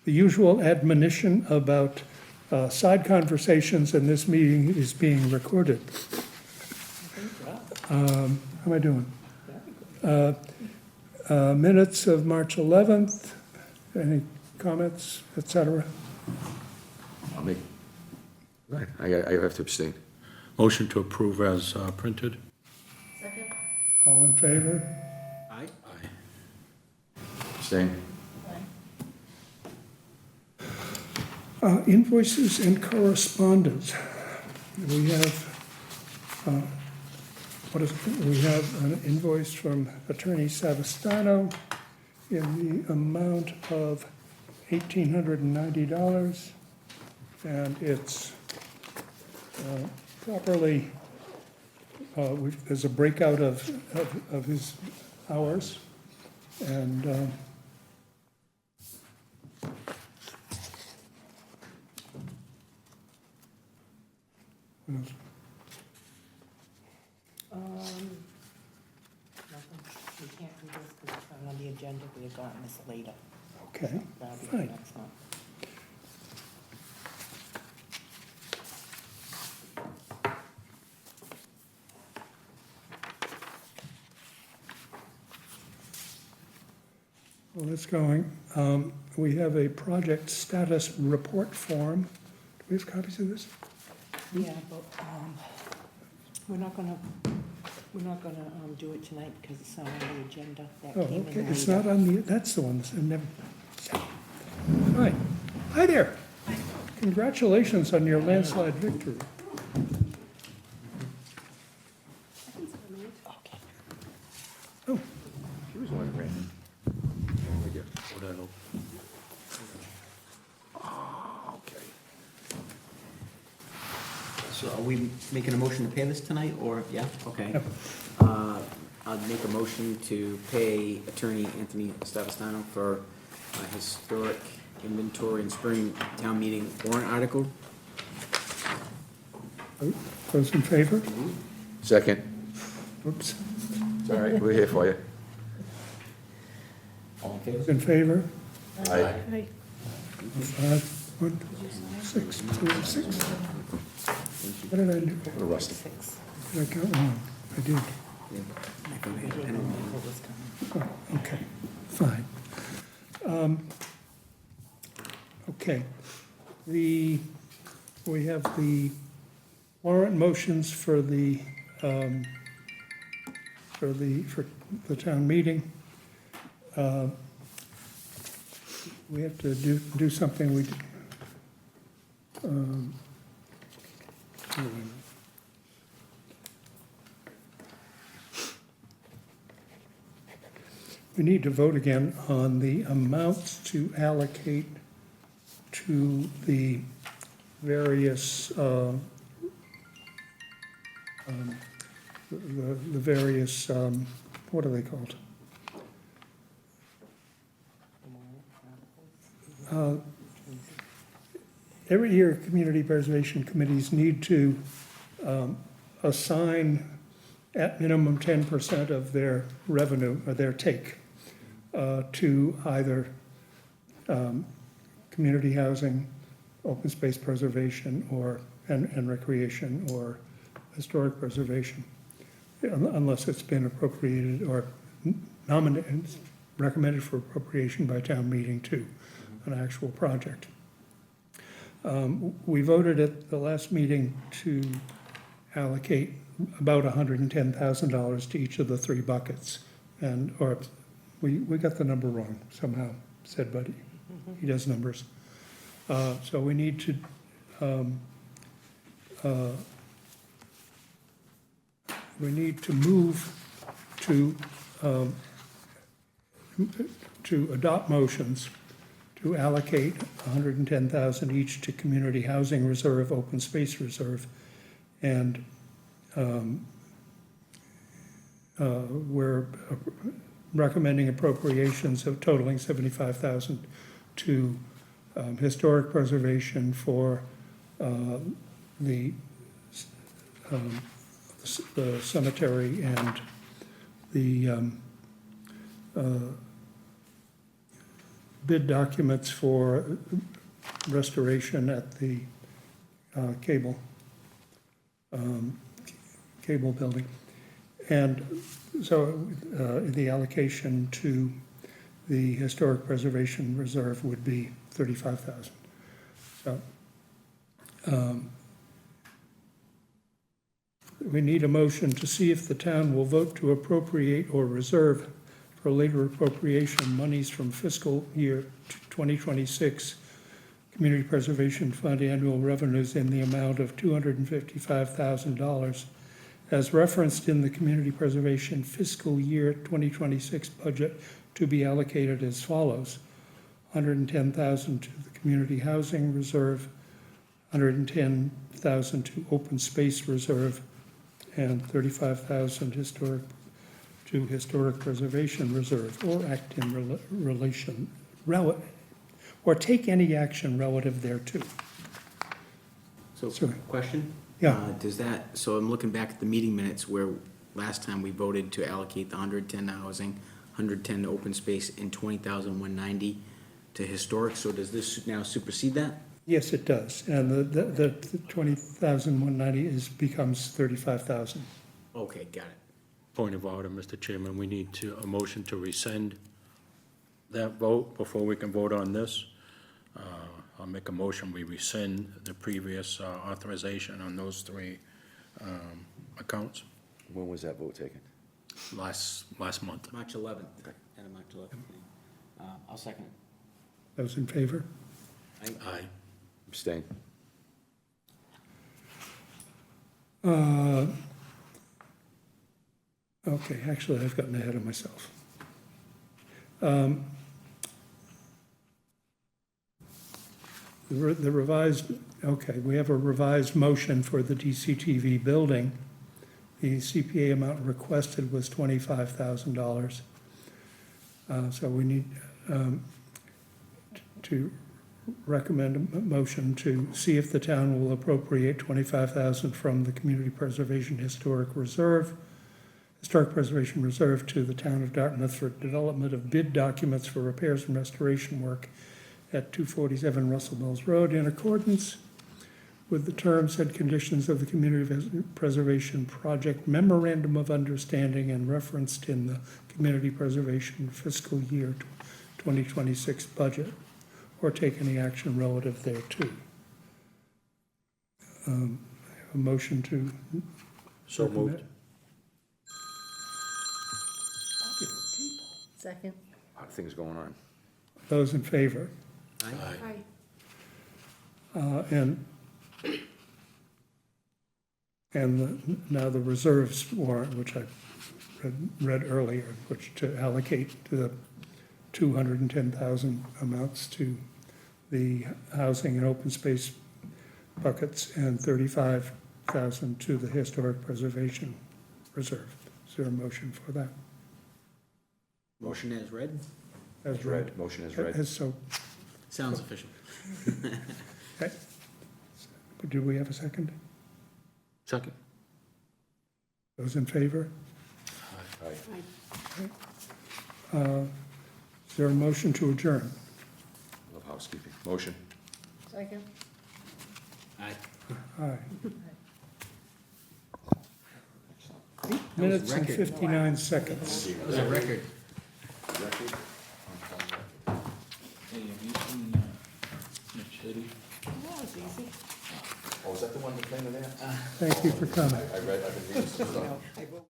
the usual admonition about side conversations, and this meeting is being recorded. How am I doing? Minutes of March 11th, any comments, et cetera? I'll make, right, I have to abstain. Motion to approve as printed. Second? All in favor? Aye. Abstain. Invoices and correspondence. We have, we have an invoice from Attorney Savastano in the amount of $1,890, and it's properly, there's a breakout of his hours, and Nothing. We can't do this because it's not on the agenda. We have gotten this later. okay, That'll be fine. next month. Well, it's going. We have a project status report form. Do we have copies of this? Yeah, but, we're not gonna do it tonight because it's not on the agenda. That Oh, came okay, in it's later. not on the, that's the one, that's never. Right. Hi there. Congratulations on your landslide victory. Okay. Oh, She was the one that ran. Would that help? Okay. So are we making a motion to pay this tonight, or, yeah, okay. Yep. I'll make a motion to pay Attorney Anthony Stavastano for historic inventory and spring town meeting warrant article. those in favor? Second. Oops. It's all right, we're here for you. All in Those favor? in favor? Aye. Hey, 5, 1, 6, 2, 6. What did I do? What a rusty. six. Did I count wrong? I did. We didn't know what was coming. Oh, okay, fine. Okay, we have the warrant motions for the town meeting. We have to do something wait a minute. We need to vote again on the amounts to allocate to the various, the various, what are they called? Every year, community preservation committees need to assign at minimum 10% of their revenue, or their take, to either community housing, open space preservation, or, and recreation, or historic preservation, unless it's been appropriated or nominated, recommended for appropriation by town meeting to an actual project. We voted at the last meeting to allocate about $110,000 to each of the three buckets. And, or, we got the number wrong somehow, said Buddy. He does numbers. So we need to move to adopt motions to allocate $110,000 each to community housing reserve, open space reserve, and we're recommending appropriations of totaling $75,000 to historic preservation for the cemetery and the bid documents for restoration at the cable building. And so the allocation to the Historic Preservation Reserve would be $35,000. So we need a motion to see if the town will vote to appropriate or reserve for later appropriation monies from fiscal year 2026 Community Preservation Fund annual revenues in the amount of $255,000 as referenced in the Community Preservation fiscal year 2026 budget to be allocated as follows: $110,000 to the Community Housing Reserve, $110,000 to Open Space Reserve, and $35,000 Historic Preservation Reserve, or act in relation, or take any action relative thereto. So, Sorry. question? Yeah. Does that, so I'm looking back at the meeting minutes where last time we voted to allocate the 110 to housing, 110 to open space, and 20,190 to historic, so does this now supersede that? Yes, it does, and the 20,190 becomes 35,000. Okay, got it. Point of order, Mr. Chairman, we need a motion to rescind that vote before we can vote on this. I'll make a motion, we rescind the previous authorization on those three accounts When was that vote taken? last month. March 11th, end of March 11th. I'll second it. Those in favor? Aye. Abstain. Okay, actually, I've gotten ahead of myself. The revised, okay, we have a revised motion for the DCTV building. The CPA amount requested was $25,000. So we need to recommend a motion to see if the town will appropriate $25,000 from the Community Preservation Historic Preservation Reserve to the town of Dartmouth for development of bid documents for repairs and restoration work at 247 Russell Mills Road in accordance with the terms and conditions of the Community Preservation Project Memorandum of Understanding and referenced in the Community Preservation fiscal year 2026 budget, or take any action relative thereto. I have a motion to So moved. Second. A lot of things going on. Those in favor? Aye. Now the reserves warrant, which I read earlier, which to allocate to the 210,000 amounts to the housing and open space buckets and 35,000 to the Historic Preservation Reserve. Is there a motion for that? Motion as read? As read. Motion is read. As so, Sounds official. okay. Do we have a second? Second. Those in favor? Aye. Is there a motion to adjourn? Love housekeeping. Motion. Second. Aye. Aye. 8 minutes and 59 seconds. That was a record. That was easy. Oh, is that the one that came in there? Thank you for coming. I've been reading some stuff. I wrote